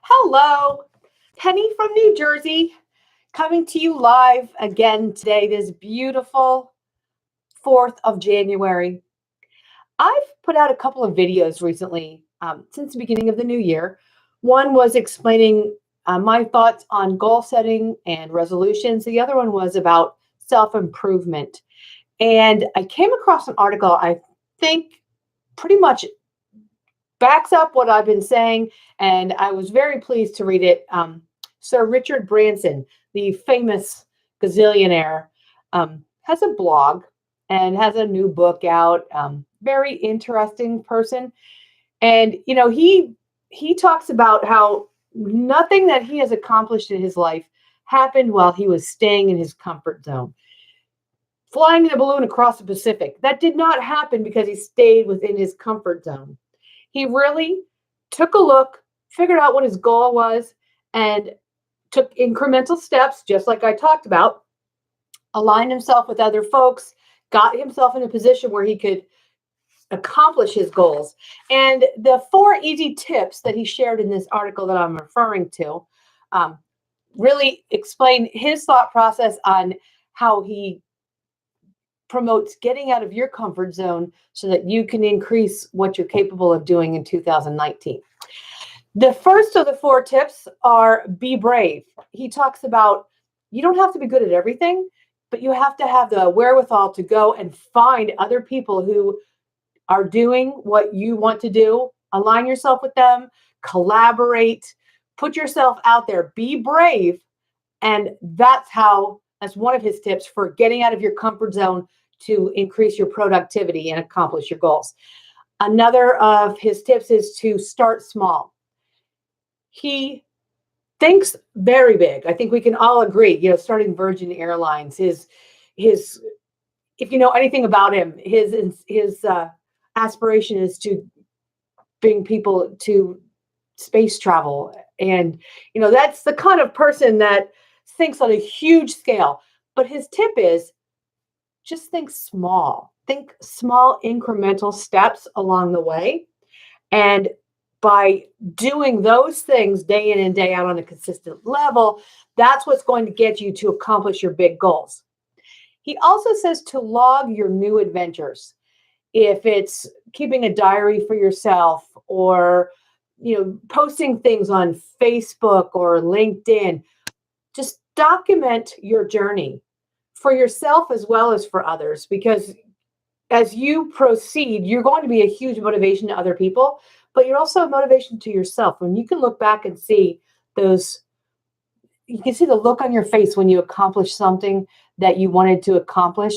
Hello, Penny from New Jersey, coming to you live again today, this beautiful 4th of January. I've put out a couple of videos recently since the beginning of the new year. One was explaining my thoughts on goal setting and resolutions. The other one was about self-improvement. And I came across an article I think pretty much backs up what I've been saying, and I was very pleased to read it. Sir Richard Branson, the famous gazillionaire, has a blog and has a new book out. Very interesting person, and he talks about how nothing that he has accomplished in his life happened while he was staying in his comfort zone. Flying in a balloon across the Pacific, that did not happen because he stayed within his comfort zone. He really took a look, figured out what his goal was, and took incremental steps, just like I talked about, aligned himself with other folks, got himself in a position where he could accomplish his goals. And the 4 easy tips that he shared in this article that I'm referring to really explain his thought process on how he promotes getting out of your comfort zone so that you can increase what you're capable of doing in 2019. The first of the 4 tips are be brave. He talks about you don't have to be good at everything, but you have to have the wherewithal to go and find other people who are doing what you want to do. Align yourself with them, collaborate, put yourself out there, be brave. And that's one of his tips for getting out of your comfort zone to increase your productivity and accomplish your goals. Another of his tips is to start small. He thinks very big. I think we can all agree, starting Virgin Airlines, his if you know anything about him, his aspiration is to bring people to space travel. And, that's the kind of person that thinks on a huge scale. But his tip is just think small. Think small incremental steps along the way. And by doing those things day in and day out on a consistent level, that's what's going to get you to accomplish your big goals. He also says to log your new adventures. If it's keeping a diary for yourself or, posting things on Facebook or LinkedIn, just document your journey for yourself as well as for others, because as you proceed, you're going to be a huge motivation to other people, but you're also a motivation to yourself. When you can look back and see you can see the look on your face when you accomplish something that you wanted to accomplish.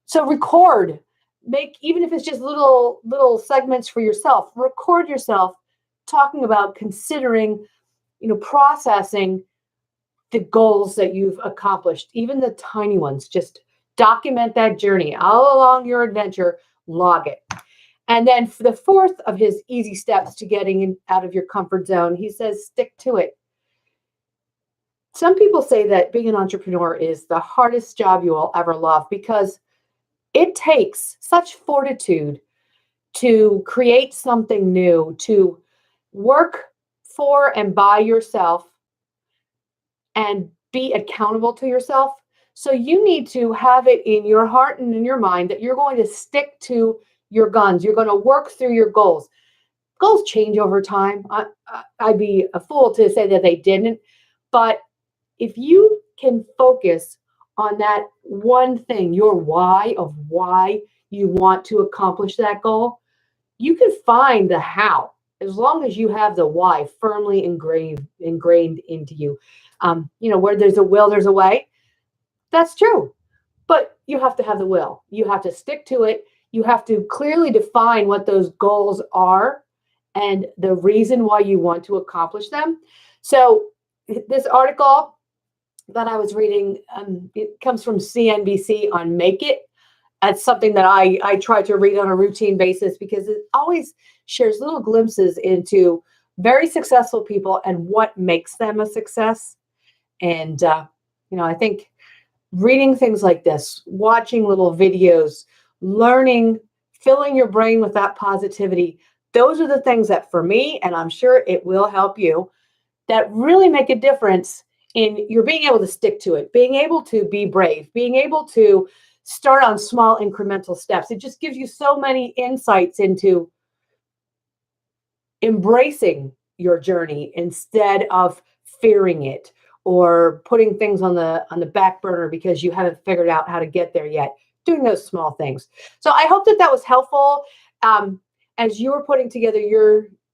So record, even if it's just little segments for yourself, record yourself talking about considering, processing the goals that you've accomplished, even the tiny ones. Just document that journey all along your adventure, log it. And then for the 4th of his easy steps to getting out of your comfort zone, he says, stick to it. Some people say that being an entrepreneur is the hardest job you will ever love because it takes such fortitude to create something new, to work for and by yourself, and be accountable to yourself. So you need to have it in your heart and in your mind that you're going to stick to your guns. You're going to work through your goals. Goals change over time. I'd be a fool to say that they didn't. But if you can focus on that one thing, your why of why you want to accomplish that goal, you can find the how, as long as you have the why firmly ingrained into you. Where there's a will, there's a way. That's true. But you have to have the will. You have to stick to it. You have to clearly define what those goals are and the reason why you want to accomplish them. So this article that I was reading, it comes from CNBC on Make It. It's something that I try to read on a routine basis because it always shares little glimpses into very successful people and what makes them a success. And, I think reading things like this, watching little videos, learning, filling your brain with that positivity, those are the things that for me, and I'm sure it will help you, that really make a difference in your being able to stick to it, being able to be brave, being able to start on small incremental steps. It just gives you so many insights into embracing your journey instead of fearing it or putting things on the back burner because you haven't figured out how to get there yet. Doing those small things. So I hope that that was helpful um, as you were putting together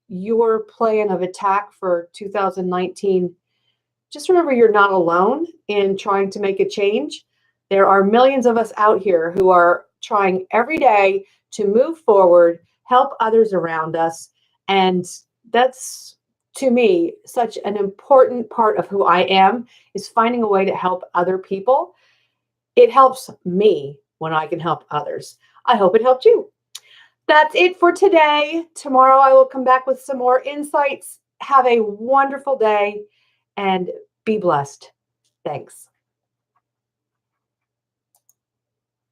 your plan of attack for 2019. Just remember, you're not alone in trying to make a change. There are millions of us out here who are trying every day to move forward, help others around us. And that's, to me, such an important part of who I am, is finding a way to help other people. It helps me when I can help others. I hope it helped you. That's it for today. Tomorrow I will come back with some more insights. Have a wonderful day and be blessed. Thanks.